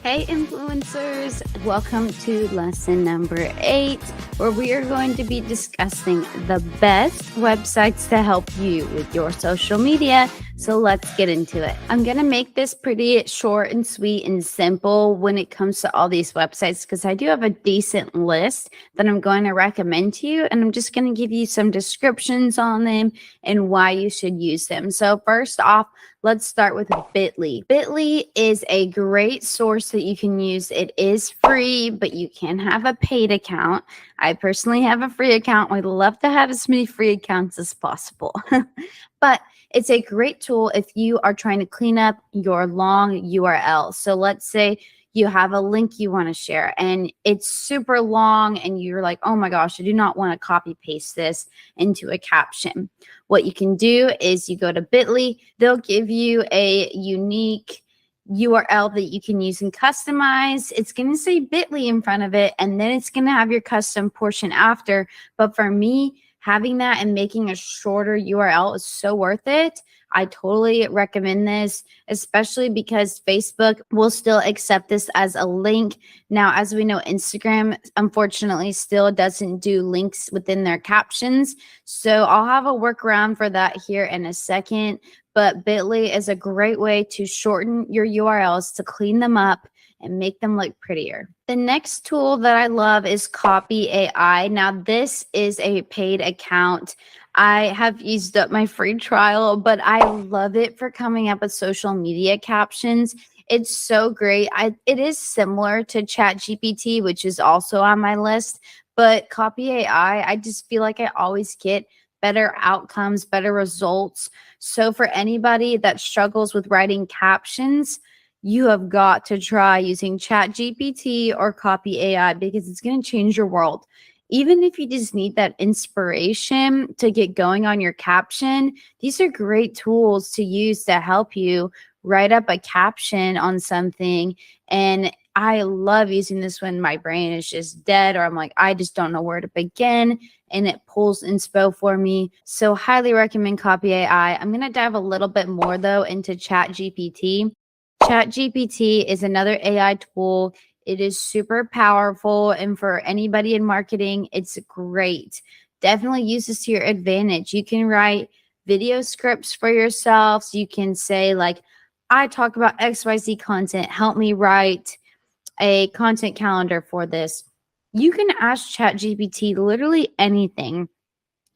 Hey influencers, welcome to lesson number 8, where we are going to be discussing the best websites to help you with your social media. So let's get into it. I'm going to make this pretty short and sweet and simple when it comes to all these websites, because I do have a decent list that I'm going to recommend to you, and I'm just going to give you some descriptions on them and why you should use them. So first off, let's start with Bitly. Bitly is a great source that you can use. It is free, but you can have a paid account. I personally have a free account. We'd love to have as many free accounts as possible. But it's a great tool if you are trying to clean up your long URL. So let's say you have a link you want to share and it's super long and you're like, oh my gosh, I do not want to copy paste this into a caption. What you can do is you go to Bitly. They'll give you a unique URL that you can use and customize. It's going to say Bitly in front of it, and then it's going to have your custom portion after. But for me, having that and making a shorter URL is so worth it. I totally recommend this, especially because Facebook will still accept this as a link. Now, as we know, Instagram, unfortunately, still doesn't do links within their captions. So I'll have a workaround for that here in a second. But Bitly is a great way to shorten your URLs, to clean them up and make them look prettier. The next tool that I love is Copy AI. Now, this is a paid account. I have used up my free trial, but I love it for coming up with social media captions. It's so great. It is similar to ChatGPT, which is also on my list, but Copy AI, I just feel like I always get better outcomes, better results. So for anybody that struggles with writing captions, you have got to try using ChatGPT or Copy AI, because it's going to change your world. Even if you just need that inspiration to get going on your caption, these are great tools to use to help you write up a caption on something. And I love using this when my brain is just dead, or I'm like, I just don't know where to begin, and it pulls inspo for me. So highly recommend Copy AI. I'm going to dive a little bit more though into ChatGPT. ChatGPT is another AI tool. It is super powerful, and for anybody in marketing, it's great. Definitely use this to your advantage. You can write video scripts for yourselves. You can say like, I talk about XYZ content. Help me write a content calendar for this. You can ask ChatGPT literally anything.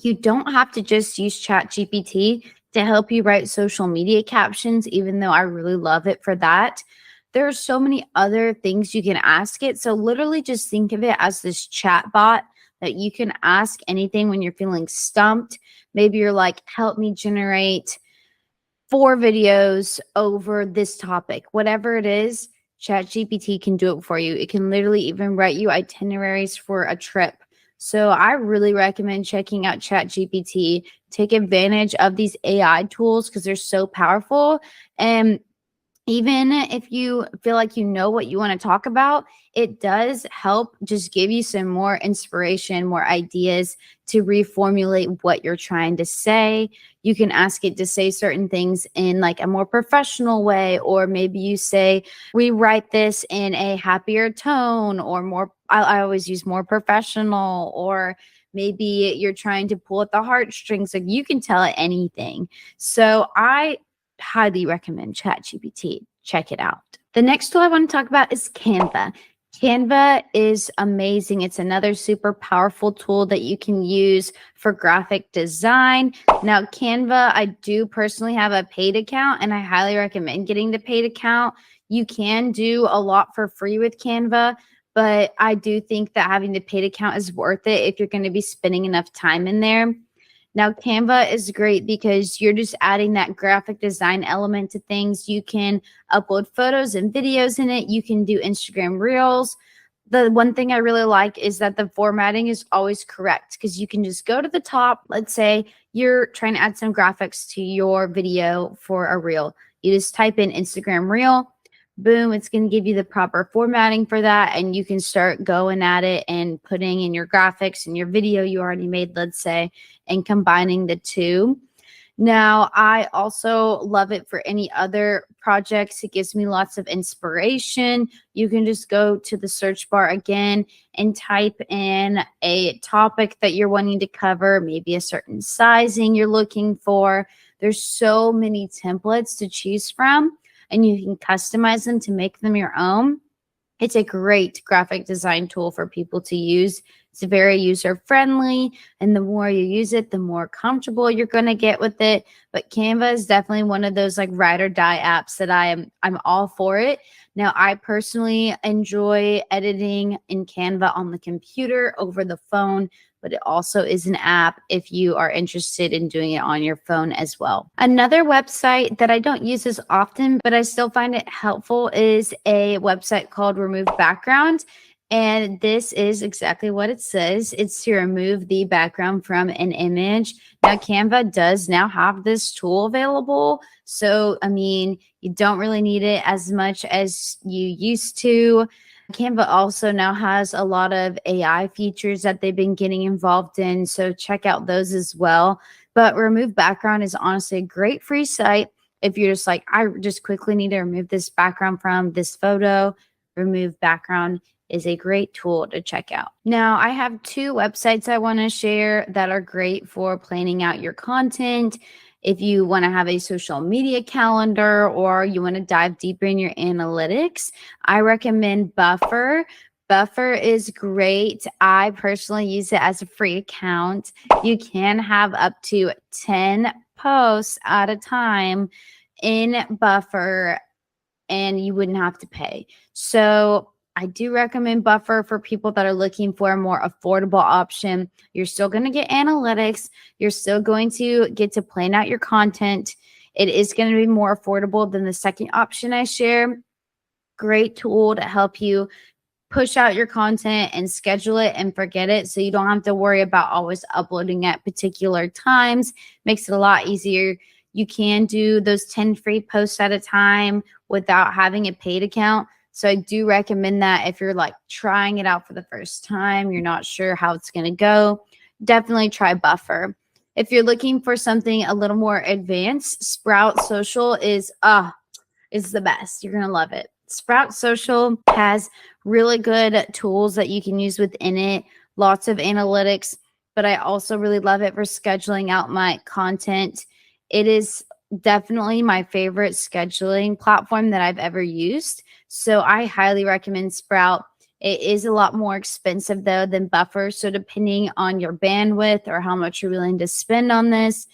You don't have to just use ChatGPT to help you write social media captions, even though I really love it for that. There are so many other things you can ask it. So literally just think of it as this chat bot that you can ask anything when you're feeling stumped. Maybe you're like, help me generate 4 videos over this topic. Whatever it is, ChatGPT can do it for you. It can literally even write you itineraries for a trip. So I really recommend checking out ChatGPT. Take advantage of these AI tools because they're so powerful. And even if you feel like you know what you want to talk about, it does help just give you some more inspiration, more ideas to reformulate what you're trying to say. You can ask it to say certain things in like a more professional way, or maybe you say, we write this in a happier tone, or more, I always use more professional, or maybe you're trying to pull at the heartstrings. Like you can tell it anything. So I highly recommend ChatGPT. Check it out. The next tool I want to talk about is Canva. Canva is amazing. It's another super powerful tool that you can use for graphic design. Now, Canva, I do personally have a paid account, and I highly recommend getting the paid account. You can do a lot for free with Canva, but I do think that having the paid account is worth it if you're going to be spending enough time in there. Now, Canva is great because you're just adding that graphic design element to things. You can upload photos and videos in it. You can do Instagram Reels. The one thing I really like is that the formatting is always correct, because you can just go to the top. Let's say you're trying to add some graphics to your video for a reel. You just type in Instagram Reel. Boom, it's going to give you the proper formatting for that, and you can start going at it and putting in your graphics and your video you already made, let's say, and combining the two. Now, I also love it for any other projects. It gives me lots of inspiration. You can just go to the search bar again and type in a topic that you're wanting to cover, maybe a certain sizing you're looking for. There's so many templates to choose from, and you can customize them to make them your own. It's a great graphic design tool for people to use. It's very user friendly, and the more you use it, the more comfortable you're going to get with it. But Canva is definitely one of those like ride or die apps that I'm all for it. Now, I personally enjoy editing in Canva on the computer over the phone, but it also is an app if you are interested in doing it on your phone as well. Another website that I don't use as often, but I still find it helpful, is a website called Remove Background. And this is exactly what it says. It's to remove the background from an image. Now, Canva does now have this tool available. So, I mean, you don't really need it as much as you used to. Canva also now has a lot of AI features that they've been getting involved in. So check out those as well. But Remove Background is honestly a great free site. If you're just like, I just quickly need to remove this background from this photo, Remove Background is a great tool to check out. Now, I have two websites I want to share that are great for planning out your content. If you want to have a social media calendar or you want to dive deeper in your analytics, I recommend Buffer. Buffer is great. I personally use it as a free account. You can have up to 10 posts at a time in Buffer, and you wouldn't have to pay. So I do recommend Buffer for people that are looking for a more affordable option. You're still going to get analytics. You're still going to get to plan out your content. It is going to be more affordable than the second option I share. Great tool to help you push out your content and schedule it and forget it, so you don't have to worry about always uploading at particular times. Makes it a lot easier. You can do those 10 free posts at a time without having a paid account. So I do recommend that if you're like trying it out for the first time, you're not sure how it's going to go, definitely try Buffer. If you're looking for something a little more advanced, Sprout Social is the best. You're going to love it. Sprout Social has really good tools that you can use within it, lots of analytics, but I also really love it for scheduling out my content. It is definitely my favorite scheduling platform that I've ever used. So I highly recommend Sprout. It is a lot more expensive though than Buffer. So depending on your bandwidth or how much you're willing to spend on this,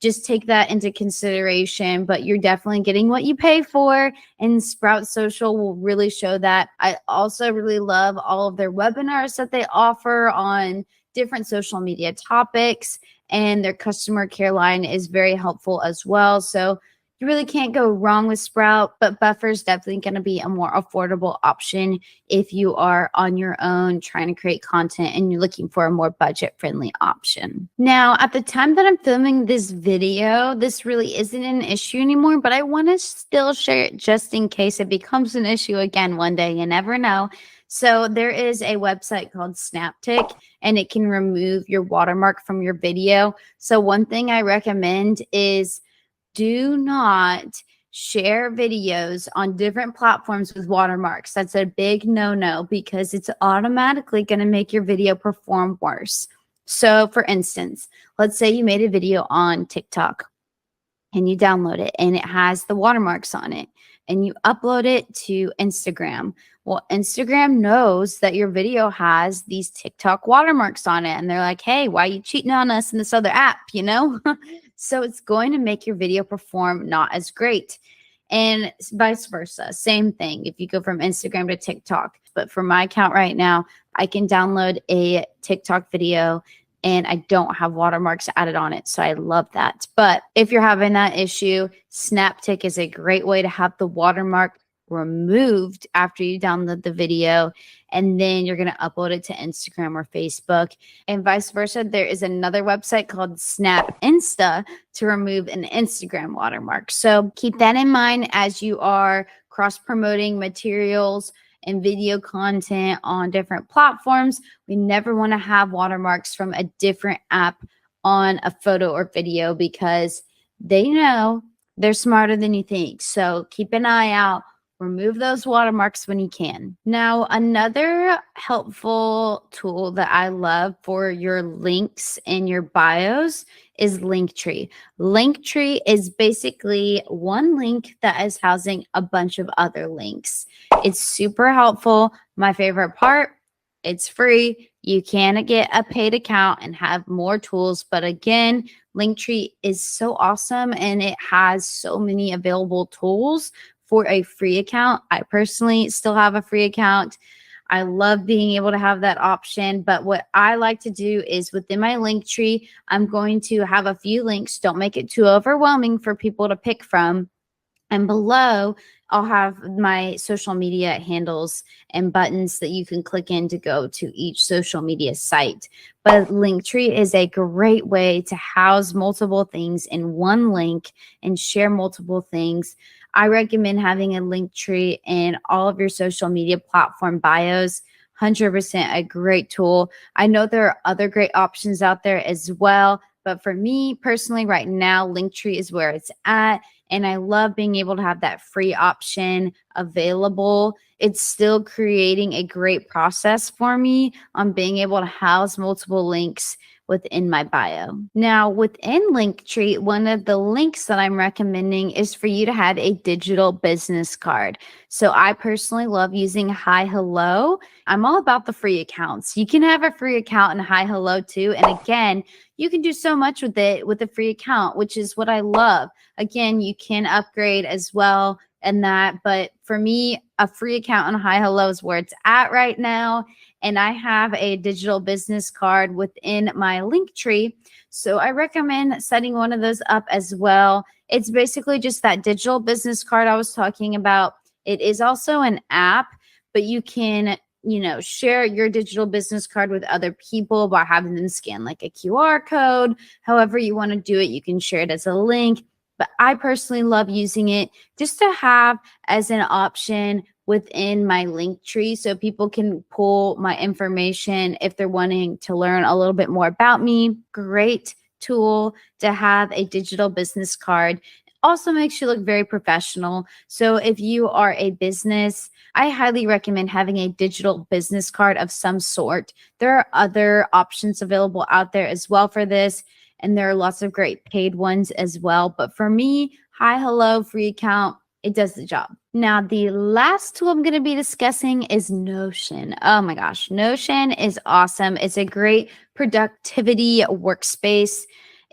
just take that into consideration, but you're definitely getting what you pay for, and Sprout Social will really show that. I also really love all of their webinars that they offer on different social media topics, and their customer care line is very helpful as well. So you really can't go wrong with Sprout, but Buffer is definitely going to be a more affordable option if you are on your own trying to create content and you're looking for a more budget-friendly option. Now, at the time that I'm filming this video, this really isn't an issue anymore, but I want to still share it just in case it becomes an issue again one day. You never know. So there is a website called Snaptic, and it can remove your watermark from your video. So one thing I recommend is do not share videos on different platforms with watermarks. That's a big no-no because it's automatically going to make your video perform worse. So for instance, let's say you made a video on TikTok and you download it and it has the watermarks on it and you upload it to Instagram. Well, Instagram knows that your video has these TikTok watermarks on it. And they're like, hey, why are you cheating on us in this other app, you know? So it's going to make your video perform not as great. And vice versa. Same thing if you go from Instagram to TikTok. But for my account right now, I can download a TikTok video and I don't have watermarks added on it. So I love that. But if you're having that issue, Snaptic is a great way to have the watermark removed after you download the video, and then you're going to upload it to Instagram or Facebook, and vice versa. There is another website called Snap Insta to remove an Instagram watermark. So keep that in mind as you are cross-promoting materials and video content on different platforms. We never want to have watermarks from a different app on a photo or video because They know they're smarter than you think. So keep an eye out. Remove those watermarks when you can. Now, another helpful tool that I love for your links in your bios is Linktree. Linktree is basically one link that is housing a bunch of other links. It's super helpful. My favorite part, it's free. You can get a paid account and have more tools. But again, Linktree is so awesome and it has so many available tools for a free account. I personally still have a free account. I love being able to have that option. But what I like to do is within my Linktree, I'm going to have a few links. Don't make it too overwhelming for people to pick from. And below, I'll have my social media handles and buttons that you can click in to go to each social media site. But Linktree is a great way to house multiple things in one link and share multiple things. I recommend having a Linktree in all of your social media platform bios. 100% a great tool. I know there are other great options out there as well, but for me personally right now, Linktree is where it's at. And I love being able to have that free option available. It's still creating a great process for me on being able to house multiple links within my bio. Now, within Linktree, one of the links that I'm recommending is for you to have a digital business card. So I personally love using Hi Hello. I'm all about the free accounts. You can have a free account in Hi Hello too. And again, you can do so much with it with a free account, which is what I love. Again, you can upgrade as well and that. But for me, a free account on Hi Hello is where it's at right now. And I have a digital business card within my Linktree. So I recommend setting one of those up as well. It's basically just that digital business card I was talking about. It is also an app, but you can share your digital business card with other people by having them scan like a QR code. However you want to do it, you can share it as a link. But I personally love using it just to have as an option within my Linktree so people can pull my information if they're wanting to learn a little bit more about me. Great tool to have a digital business card. Also makes you look very professional. So if you are a business, I highly recommend having a digital business card of some sort. There are other options available out there as well for this, and there are lots of great paid ones as well. But for me, Hi Hello free account, it does the job. Now, the last tool I'm going to be discussing is Notion. Oh my gosh, Notion is awesome. It's a great productivity workspace.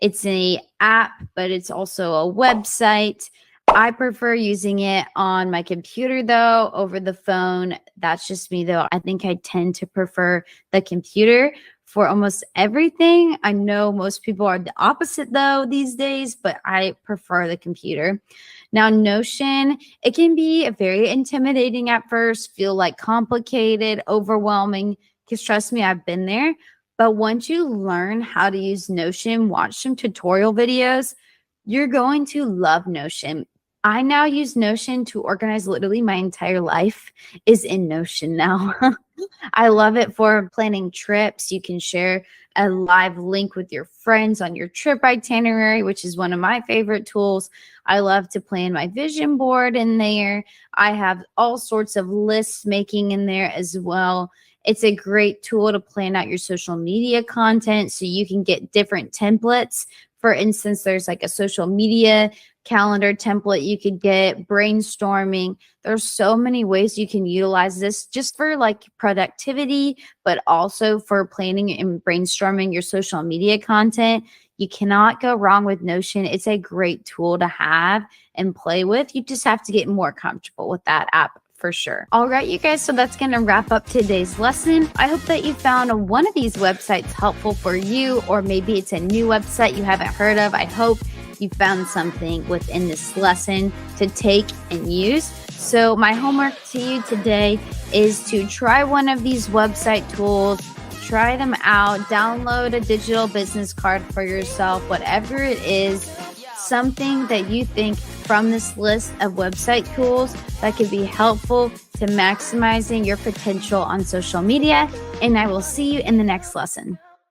It's an app, but it's also a website. I prefer using it on my computer, though, over the phone. That's just me, though. I think I tend to prefer the computer for almost everything. I know most people are the opposite, though, these days, but I prefer the computer. Now, Notion, it can be very intimidating at first, feel like complicated, overwhelming, because trust me, I've been there. But once you learn how to use Notion, watch some tutorial videos, you're going to love Notion. I now use Notion to organize literally my entire life is in Notion now. I love it for planning trips. You can share a live link with your friends on your trip itinerary, which is one of my favorite tools. I love to plan my vision board in there. I have all sorts of lists making in there as well. It's a great tool to plan out your social media content so you can get different templates. For instance, there's like a social media calendar template you could get, brainstorming. There's so many ways you can utilize this just for like productivity, but also for planning and brainstorming your social media content. You cannot go wrong with Notion. It's a great tool to have and play with. You just have to get more comfortable with that app for sure. All right, you guys, so that's going to wrap up today's lesson. I hope that you found one of these websites helpful for you, or maybe it's a new website you haven't heard of. I hope you found something within this lesson to take and use. So my homework to you today is to try one of these website tools, try them out, download a digital business card for yourself, whatever it is, something that you think from this list of website tools that could be helpful to maximizing your potential on social media. And I will see you in the next lesson.